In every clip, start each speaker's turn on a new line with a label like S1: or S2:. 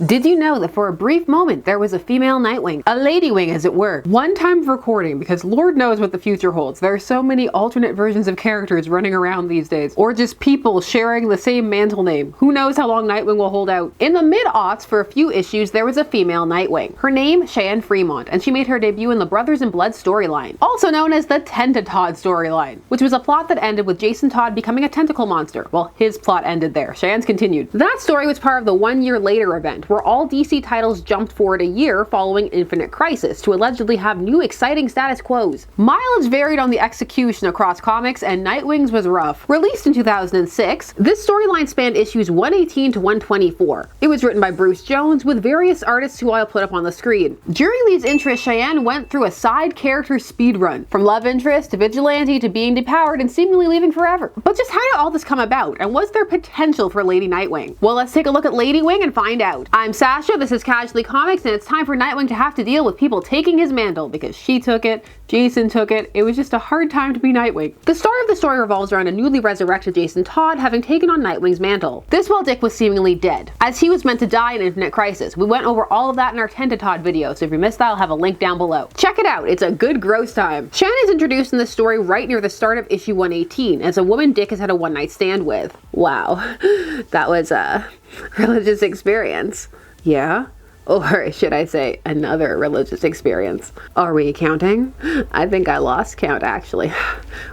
S1: Did you know that for a brief moment there was a female Nightwing? A lady wing, as it were. One time of recording, because Lord knows what the future holds. There are so many alternate versions of characters running around these days. Or just people sharing the same mantle name. Who knows how long Nightwing will hold out. In the mid-aughts, for a few issues, there was a female Nightwing. Her name, Cheyenne Fremont, and she made her debut in the Brothers in Blood storyline. Also known as the Tentatodd storyline, which was a plot that ended with Jason Todd becoming a tentacle monster. Well, his plot ended there. Cheyenne's continued. That story was part of the 1 year later event, where all DC titles jumped forward a year following Infinite Crisis to allegedly have new exciting status quos. Mileage varied on the execution across comics, and Nightwing's was rough. Released in 2006, this storyline spanned issues 118 to 124. It was written by Bruce Jones with various artists who I'll put up on the screen. During these interests, Cheyenne went through a side character speedrun, from love interest to vigilante to being depowered and seemingly leaving forever. But just how did all this come about, and was there potential for Lady Nightwing? Well, let's take a look at Lady Wing and find out. I'm Sasha, this is Casually Comics, and it's time for Nightwing to have to deal with people taking his mantle because she took it, Jason took it. It was just a hard time to be Nightwing. The start of the story revolves around a newly resurrected Jason Todd having taken on Nightwing's mantle. This while Dick was seemingly dead, as he was meant to die in Infinite Crisis. We went over all of that in our Tentatodd video, so if you missed that, I'll have a link down below. Check it out, it's a good gross time. Cheyenne is introduced in this story right near the start of issue 118 as a woman Dick has had a one-night stand with. Wow, that was a religious experience. Yeah? Or should I say, another religious experience. Are we counting? I think I lost count, actually.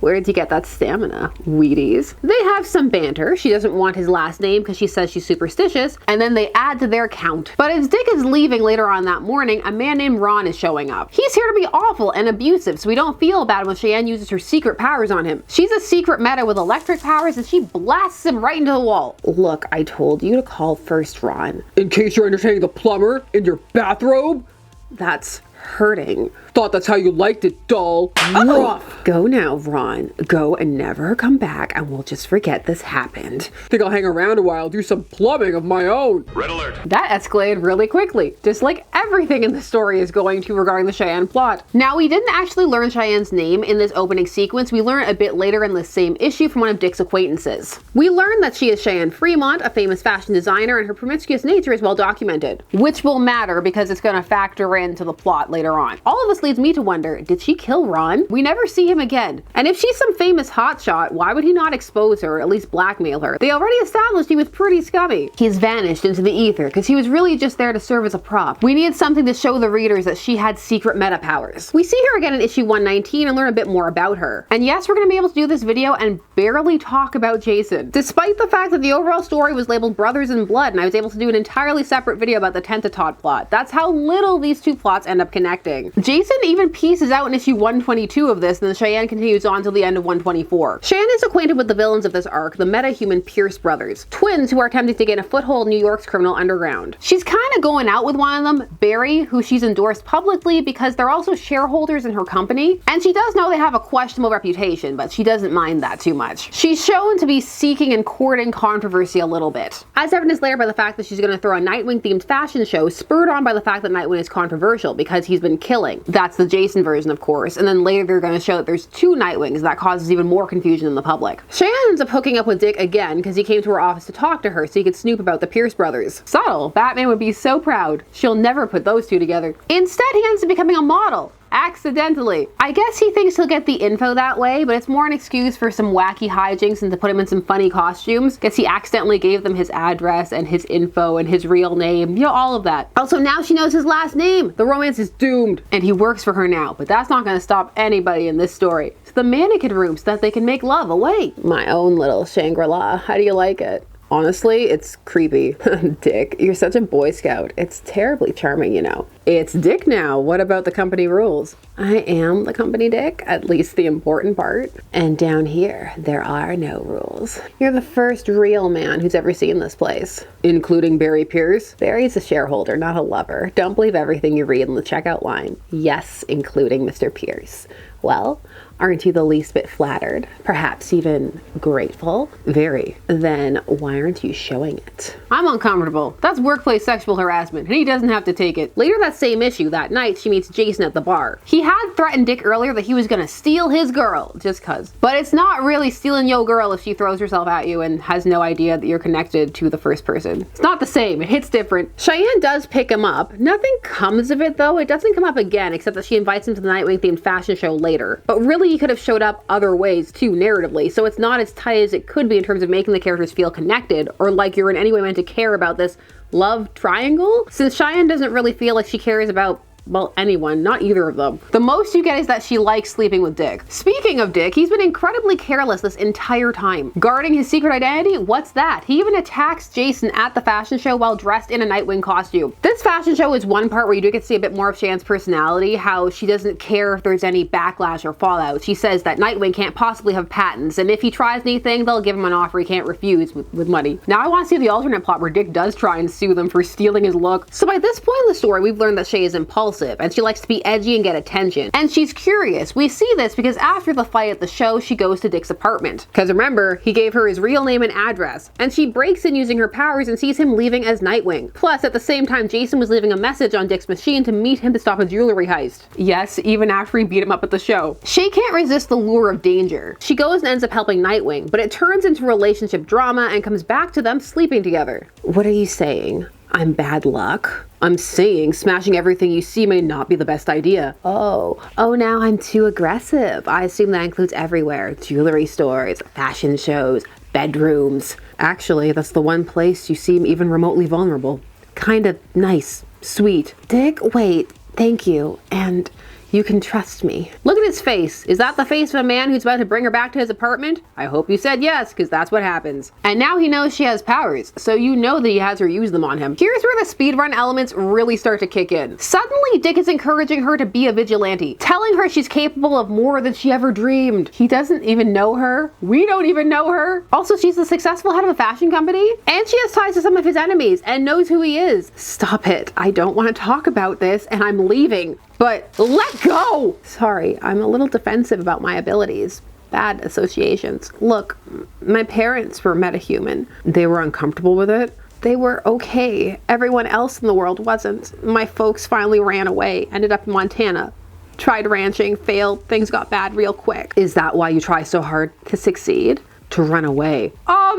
S1: Where did you get that stamina, Wheaties? They have some banter. She doesn't want his last name because she says she's superstitious, and then they add to their count. But as Dick is leaving later on that morning, a man named Ron is showing up. He's here to be awful and abusive, so we don't feel bad when Cheyenne uses her secret powers on him. She's a secret meta with electric powers, and she blasts him right into the wall. Look, I told you to call first, Ron.
S2: In case you're entertaining the plumber in your bathrobe?
S1: That's hurting.
S2: Thought that's how you liked it, doll. Rough.
S1: Go now, Ron. Go and never come back, and we'll just forget this happened.
S2: Think I'll hang around a while, do some plumbing of my own.
S3: Red alert.
S1: That escalated really quickly, just like everything in the story is going to regarding the Cheyenne plot. Now, we didn't actually learn Cheyenne's name in this opening sequence. We learn a bit later in the same issue from one of Dick's acquaintances. We learn that she is Cheyenne Fremont, a famous fashion designer, and her promiscuous nature is well documented, which will matter because it's going to factor into the plot later on. All of this leads me to wonder, did she kill Ron? We never see him again. And if she's some famous hotshot, why would he not expose her or at least blackmail her? They already established he was pretty scummy. He's vanished into the ether because he was really just there to serve as a prop. We needed something to show the readers that she had secret meta powers. We see her again in issue 119 and learn a bit more about her. And yes, we're going to be able to do this video and barely talk about Jason, despite the fact that the overall story was labeled Brothers in Blood, and I was able to do an entirely separate video about the Tentatodd plot. That's how little these two plots end up connecting. Jason even pieces out in issue 122 of this, and then Cheyenne continues on till the end of 124. Cheyenne is acquainted with the villains of this arc, the meta-human Pierce brothers, twins who are attempting to gain a foothold in New York's criminal underground. She's kind of going out with one of them, Barry, who she's endorsed publicly because they're also shareholders in her company, and she does know they have a questionable reputation, but she doesn't mind that too much. She's shown to be seeking and courting controversy a little bit, as evidenced later by the fact that she's going to throw a Nightwing-themed fashion show spurred on by the fact that Nightwing is controversial because he's been killing. That's the Jason version, of course, and then later they're going to show that there's two Nightwings. That causes even more confusion in the public. Cheyenne ends up hooking up with Dick again because he came to her office to talk to her so he could snoop about the Pierce brothers. Subtle. Batman would be so proud. She'll never put those two together. Instead, he ends up becoming a model. Accidentally. I guess he thinks he'll get the info that way, but it's more an excuse for some wacky hijinks and to put him in some funny costumes. Guess he accidentally gave them his address and his info and his real name, you know, all of that. Also, now she knows his last name. The romance is doomed, and he works for her now, but that's not going to stop anybody in this story. So the mannequin room so that they can make love away. My own little Shangri-La. How do you like it? Honestly, it's creepy. Dick, you're such a Boy Scout. It's terribly charming, you know. It's Dick now. What about the company rules? I am the company, Dick, at least the important part. And down here, there are no rules. You're the first real man who's ever seen this place.
S2: Including Barry Pierce?
S1: Barry's a shareholder, not a lover. Don't believe everything you read in the checkout line. Yes, including Mr. Pierce. Well, Aren't you the least bit flattered? Perhaps even grateful? Very. Then why aren't you showing it? I'm uncomfortable. That's workplace sexual harassment, and he doesn't have to take it. Later that same issue, that night, she meets Jason at the bar. He had threatened Dick earlier that he was gonna steal his girl, just cuz. But it's not really stealing your girl if she throws herself at you and has no idea that you're connected to the first person. It's not the same, it hits different. Cheyenne does pick him up. Nothing comes of it though. It doesn't come up again, except that she invites him to the Nightwing themed fashion show later. But really he could have showed up other ways too, narratively, so it's not as tight as it could be in terms of making the characters feel connected, or like you're in any way meant to care about this love triangle, since Cheyenne doesn't really feel like she cares about, well, anyone, not either of them. The most you get is that she likes sleeping with Dick. Speaking of Dick, he's been incredibly careless this entire time. Guarding his secret identity? What's that? He even attacks Jason at the fashion show while dressed in a Nightwing costume. This fashion show is one part where you do get to see a bit more of Cheyenne's personality, how she doesn't care if there's any backlash or fallout. She says that Nightwing can't possibly have patents, and if he tries anything, they'll give him an offer he can't refuse with money. Now I want to see the alternate plot where Dick does try and sue them for stealing his look. So by this point in the story, we've learned that Shay is impulsive, and she likes to be edgy and get attention. And she's curious. We see this because after the fight at the show, she goes to Dick's apartment. Because remember, he gave her his real name and address. And she breaks in using her powers and sees him leaving as Nightwing. Plus, at the same time, Jason was leaving a message on Dick's machine to meet him to stop a jewelry heist. Yes, even after he beat him up at the show. Shay can't resist the lure of danger. She goes and ends up helping Nightwing, but it turns into relationship drama and comes back to them sleeping together. What are you saying? I'm bad luck? I'm saying smashing everything you see may not be the best idea. Oh, now I'm too aggressive. I assume that includes everywhere. Jewelry stores, fashion shows, bedrooms. Actually, that's the one place you seem even remotely vulnerable. Kind of nice, sweet. Dick, wait, thank you, and you can trust me. Look at his face. Is that the face of a man who's about to bring her back to his apartment? I hope you said yes, because that's what happens. And now he knows she has powers, so you know that he has her use them on him. Here's where the speedrun elements really start to kick in. Suddenly, Dick is encouraging her to be a vigilante, telling her she's capable of more than she ever dreamed. He doesn't even know her. We don't even know her. Also, she's the successful head of a fashion company, and she has ties to some of his enemies and knows who he is. Stop it. I don't want to talk about this, and I'm leaving. But let go! Sorry, I'm a little defensive about my abilities. Bad associations. Look, my parents were metahuman. They were uncomfortable with it. They were okay. Everyone else in the world wasn't. My folks finally ran away, ended up in Montana. Tried ranching, failed, things got bad real quick. Is that why you try so hard to succeed? To run away?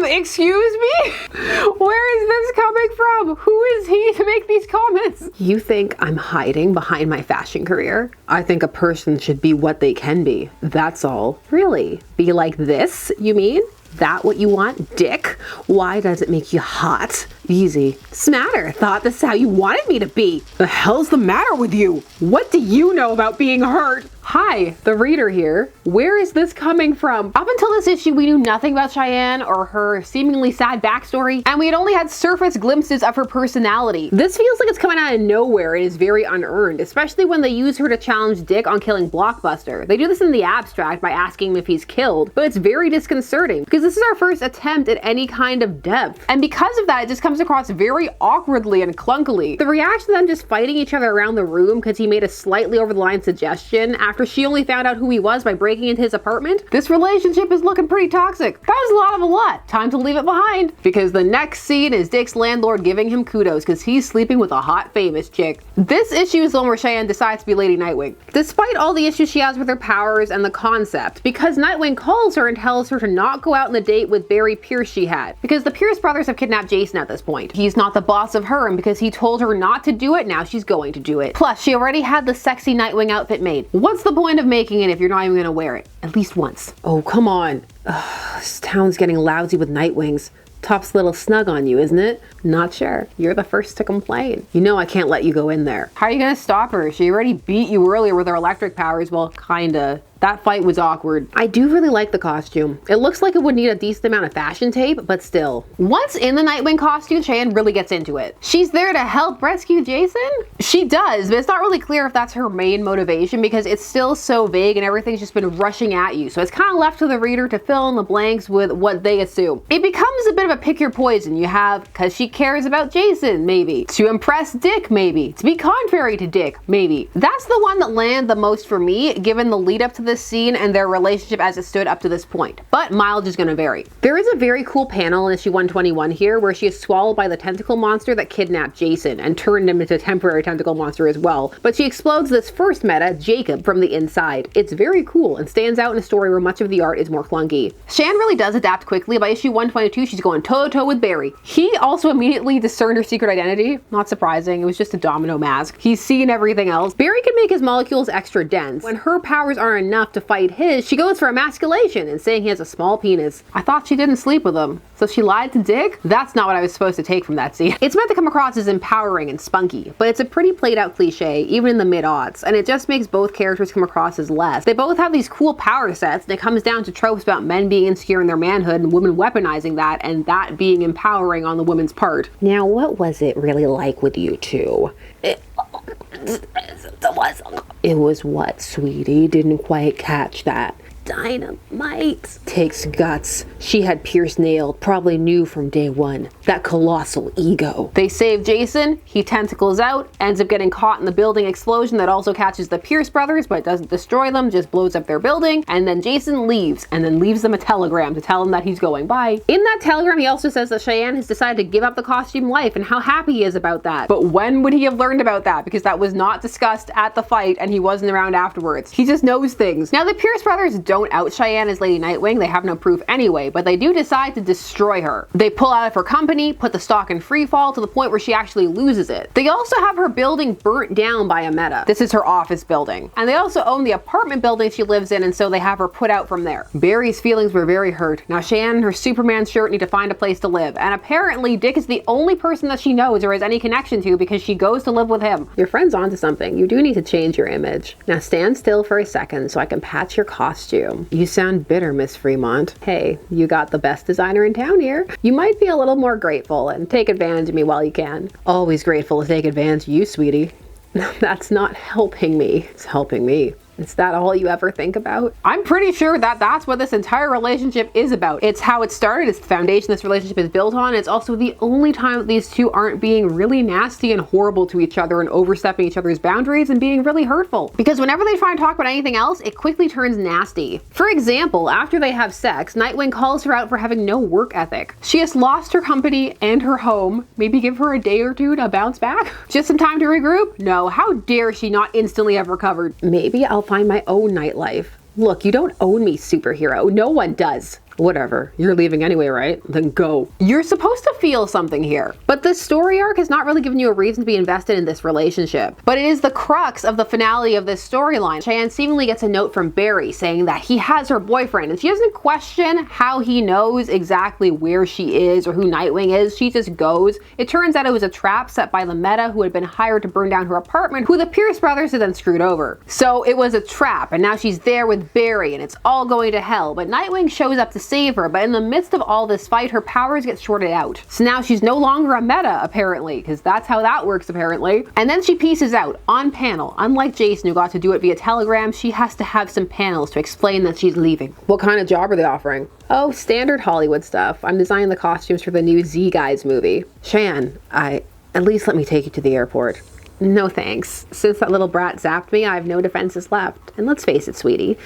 S1: Excuse me? Where is this coming from? Who is he to make these comments? You think I'm hiding behind my fashion career? I think a person should be what they can be. That's all. Really? Be like this, you mean? That what you want, Dick? Why does it make you hot? Easy. Smatter, thought this is how you wanted me to be. The hell's the matter with you? What do you know about being hurt? Hi, the reader here. Where is this coming from? Up until this issue, we knew nothing about Cheyenne or her seemingly sad backstory, and we had only had surface glimpses of her personality. This feels like it's coming out of nowhere and is very unearned, especially when they use her to challenge Dick on killing Blockbuster. They do this in the abstract by asking him if he's killed, but it's very disconcerting because this is our first attempt at any kind of depth. And because of that, it just comes across very awkwardly and clunkily. The reaction to them just fighting each other around the room because he made a slightly over the line suggestion after she only found out who he was by breaking into his apartment. This relationship is looking pretty toxic. That was a lot of a lot. Time to leave it behind. Because the next scene is Dick's landlord giving him kudos because he's sleeping with a hot famous chick. This issue is the one where Cheyenne decides to be Lady Nightwing. Despite all the issues she has with her powers and the concept, because Nightwing calls her and tells her to not go out on the date with Barry Pierce she had. Because the Pierce brothers have kidnapped Jason at this point. He's not the boss of her, and because he told her not to do it, now she's going to do it. Plus, she already had the sexy Nightwing outfit made. What's the point of making it if you're not even gonna wear it? At least once. Oh, come on. Ugh, this town's getting lousy with Nightwings. Top's a little snug on you, isn't it? Not sure. You're the first to complain. You know I can't let you go in there. How are you gonna stop her? She already beat you earlier with her electric powers. Well, kinda. That fight was awkward. I do really like the costume. It looks like it would need a decent amount of fashion tape, but still. Once in the Nightwing costume, Cheyenne really gets into it. She's there to help rescue Jason? She does, but it's not really clear if that's her main motivation because it's still so vague and everything's just been rushing at you. So it's kind of left to the reader to fill in the blanks with what they assume. It becomes a bit of a pick your poison. You have, because she cares about Jason, maybe. To impress Dick, maybe. To be contrary to Dick, maybe. That's the one that landed the most for me, given the lead up to this scene and their relationship as it stood up to this point, but mileage is going to vary. There is a very cool panel in issue 121 here where she is swallowed by the tentacle monster that kidnapped Jason and turned him into a temporary tentacle monster as well, but she explodes this first meta, Jacob, from the inside. It's very cool and stands out in a story where much of the art is more clunky. Cheyenne really does adapt quickly. By issue 122, she's going toe-to-toe with Barry. He also immediately discerned her secret identity. Not surprising, it was just a domino mask. He's seen everything else. Barry can make his molecules extra dense. When her powers aren't enough to fight his, she goes for emasculation and saying he has a small penis. I thought she didn't sleep with him, so she lied to Dick? That's not what I was supposed to take from that scene. It's meant to come across as empowering and spunky, but it's a pretty played out cliche, even in the mid-aughts, and it just makes both characters come across as less. They both have these cool power sets, and it comes down to tropes about men being insecure in their manhood and women weaponizing that, and that being empowering on the woman's part. Now, what was it really like with you two? It was what, sweetie? Didn't quite catch that. Dynamite. Takes guts. She had Pierce nailed, probably knew from day one. That colossal ego. They save Jason, he tentacles out, ends up getting caught in the building explosion that also catches the Pierce brothers, but doesn't destroy them, just blows up their building, and then Jason leaves, and then leaves them a telegram to tell them that he's going by. In that telegram, he also says that Cheyenne has decided to give up the costume life and how happy he is about that. But when would he have learned about that? Because that was not discussed at the fight, and he wasn't around afterwards. He just knows things. Now, the Pierce brothers don't out Cheyenne as Lady Nightwing. They have no proof anyway, but they do decide to destroy her. They pull out of her company, put the stock in free fall to the point where she actually loses it. They also have her building burnt down by a meta. This is her office building. And they also own the apartment building she lives in, and so they have her put out from there. Barry's feelings were very hurt. Now Cheyenne and her Superman shirt need to find a place to live, and apparently Dick is the only person that she knows or has any connection to because she goes to live with him. Your friend's onto something. You do need to change your image. Now stand still for a second so I can patch your costume. You sound bitter, Miss Fremont. Hey, you got the best designer in town here. You might be a little more grateful and take advantage of me while you can. Always grateful to take advantage of you, sweetie. That's not helping me. It's helping me. Is that all you ever think about? I'm pretty sure that that's what this entire relationship is about. It's how it started, it's the foundation this relationship is built on. It's also the only time that these two aren't being really nasty and horrible to each other and overstepping each other's boundaries and being really hurtful. Because whenever they try and talk about anything else, it quickly turns nasty. For example, after they have sex, Nightwing calls her out for having no work ethic. She has lost her company and her home. Maybe give her a day or two to bounce back? Just some time to regroup? No, how dare she not instantly have recovered? Maybe I'll find my own nightlife. Look, you don't own me, superhero. No one does. Whatever. You're leaving anyway, right? Then go. You're supposed to feel something here. But this story arc has not really given you a reason to be invested in this relationship. But it is the crux of the finale of this storyline. Cheyenne seemingly gets a note from Barry saying that he has her boyfriend, and she doesn't question how he knows exactly where she is or who Nightwing is. She just goes. It turns out it was a trap set by the Meta, who had been hired to burn down her apartment, who the Pierce brothers had then screwed over. So it was a trap, and now she's there with Barry, and it's all going to hell. But Nightwing shows up to save her, but in the midst of all this fight, her powers get shorted out. So now she's no longer a meta, apparently, because that's how that works, apparently. And then she pieces out on panel. Unlike Jason, who got to do it via telegram, she has to have some panels to explain that she's leaving. What kind of job are they offering? Oh, standard Hollywood stuff. I'm designing the costumes for the new Z Guys movie. Cheyenne, at least let me take you to the airport. No thanks. Since that little brat zapped me, I have no defenses left. And let's face it, sweetie,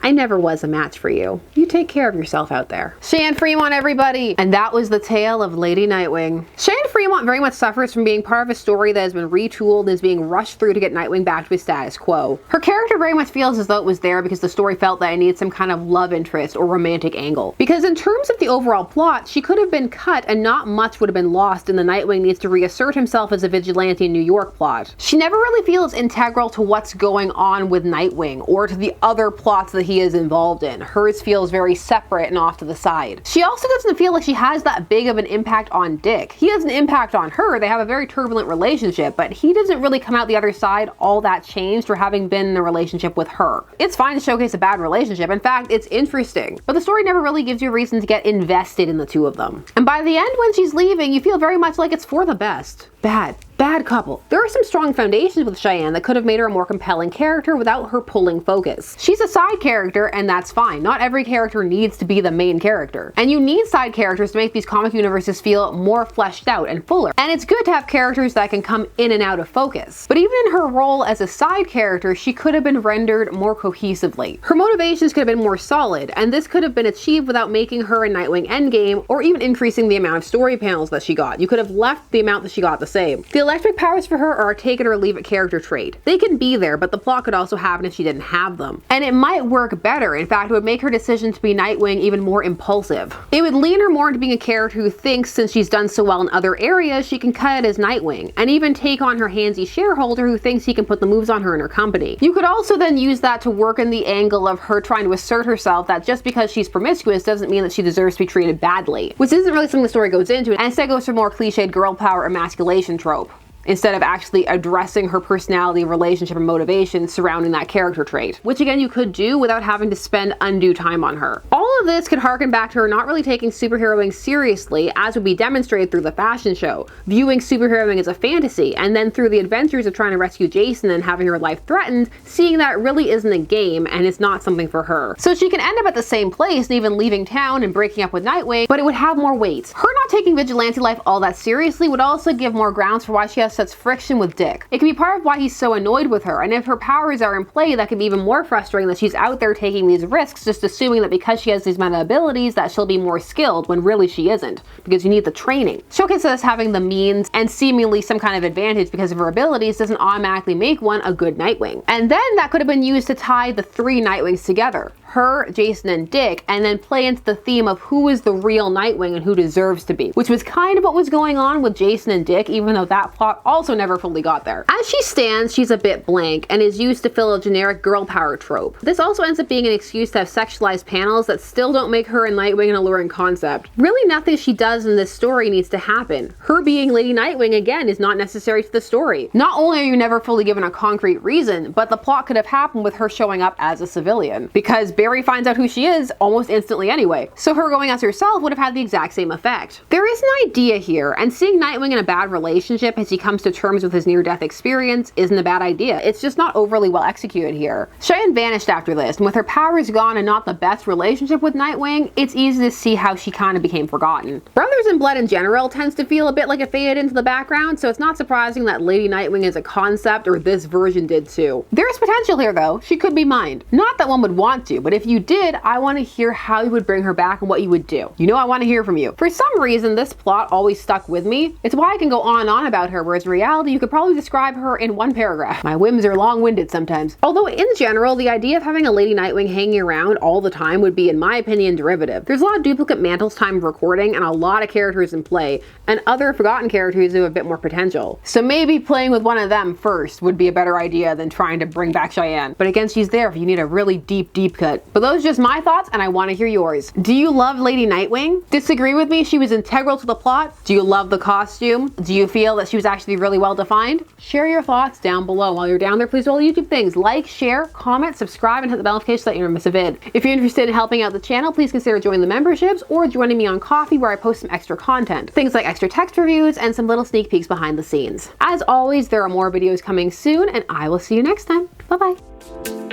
S1: I never was a match for you. You take care of yourself out there. Cheyenne Fremont, everybody! And that was the tale of Lady Nightwing. Cheyenne Fremont very much suffers from being part of a story that has been retooled and is being rushed through to get Nightwing back to his status quo. Her character very much feels as though it was there because the story felt that it needed some kind of love interest or romantic angle. Because in terms of the overall plot, she could have been cut and not much would have been lost in the Nightwing needs to reassert himself as a vigilante in New York plot. She never really feels integral to what's going on with Nightwing or to the other plots that he is involved in. Hers feels very separate and off to the side. She also doesn't feel like she has that big of an impact on Dick. He has an impact on her. They have a very turbulent relationship, but he doesn't really come out the other side all that changed for having been in a relationship with her. It's fine to showcase a bad relationship. In fact, it's interesting, but the story never really gives you a reason to get invested in the two of them. And by the end, when she's leaving, you feel very much like it's for the best. Bad. Bad couple. There are some strong foundations with Cheyenne that could have made her a more compelling character without her pulling focus. She's a side character, and that's fine. Not every character needs to be the main character. And you need side characters to make these comic universes feel more fleshed out and fuller. And it's good to have characters that can come in and out of focus. But even in her role as a side character, she could have been rendered more cohesively. Her motivations could have been more solid, and this could have been achieved without making her a Nightwing endgame or even increasing the amount of story panels that she got. You could have left the amount that she got the same. The electric powers for her are a take it or leave it character trait. They can be there, but the plot could also happen if she didn't have them. And it might work better. In fact, it would make her decision to be Nightwing even more impulsive. It would lean her more into being a character who thinks since she's done so well in other areas, she can cut it as Nightwing, and even take on her handsy shareholder who thinks he can put the moves on her in her company. You could also then use that to work in the angle of her trying to assert herself that just because she's promiscuous doesn't mean that she deserves to be treated badly, which isn't really something the story goes into, and instead goes for more cliched girl power emasculation trope, instead of actually addressing her personality, relationship, and motivation surrounding that character trait, which again you could do without having to spend undue time on her. All of this could harken back to her not really taking superheroing seriously, as would be demonstrated through the fashion show, viewing superheroing as a fantasy, and then through the adventures of trying to rescue Jason and having her life threatened, seeing that it really isn't a game and it's not something for her. So she can end up at the same place and even leaving town and breaking up with Nightwing, but it would have more weight. Her not taking vigilante life all that seriously would also give more grounds for why she has such friction with Dick. It can be part of why he's so annoyed with her, and if her powers are in play, that can be even more frustrating that she's out there taking these risks just assuming that because she has these meta abilities that she'll be more skilled when really she isn't, because you need the training. Showcase us having the means and seemingly some kind of advantage because of her abilities doesn't automatically make one a good Nightwing. And then that could have been used to tie the three Nightwings together. Her, Jason, and Dick, and then play into the theme of who is the real Nightwing and who deserves to be, which was kind of what was going on with Jason and Dick, even though that plot also never fully got there. As she stands, she's a bit blank and is used to fill a generic girl power trope. This also ends up being an excuse to have sexualized panels that still don't make her and Nightwing an alluring concept. Really nothing she does in this story needs to happen. Her being Lady Nightwing, again, is not necessary to the story. Not only are you never fully given a concrete reason, but the plot could have happened with her showing up as a civilian, because Barry finds out who she is almost instantly anyway, so her going as herself would have had the exact same effect. There is an idea here, and seeing Nightwing in a bad relationship as he comes to terms with his near-death experience isn't a bad idea. It's just not overly well executed here. Cheyenne vanished after this, and with her powers gone and not the best relationship with Nightwing, it's easy to see how she kind of became forgotten. Brothers in Blood in general tends to feel a bit like it faded into the background, so it's not surprising that Lady Nightwing is a concept, or this version did too. There's potential here though. She could be mined. Not that one would want to, but if you did, I want to hear how you would bring her back and what you would do. You know I want to hear from you. For some reason, this plot always stuck with me. It's why I can go on and on about her, whereas in reality, you could probably describe her in one paragraph. My whims are long-winded sometimes. Although in general, the idea of having a Lady Nightwing hanging around all the time would be, in my opinion, derivative. There's a lot of duplicate mantles time of recording and a lot of characters in play, and other forgotten characters who have a bit more potential. So maybe playing with one of them first would be a better idea than trying to bring back Cheyenne. But again, she's there if you need a really deep cut. But those are just my thoughts, and I want to hear yours. Do you love Lady Nightwing? Disagree with me? She was integral to the plot? Do you love the costume? Do you feel that she was actually really well defined? Share your thoughts down below. While you're down there, please do all the YouTube things. Like, share, comment, subscribe, and hit the bell notification so that you don't miss a vid. If you're interested in helping out the channel, please consider joining the memberships or joining me on Ko-fi, where I post some extra content. Things like extra text reviews and some little sneak peeks behind the scenes. As always, there are more videos coming soon, and I will see you next time. Bye-bye.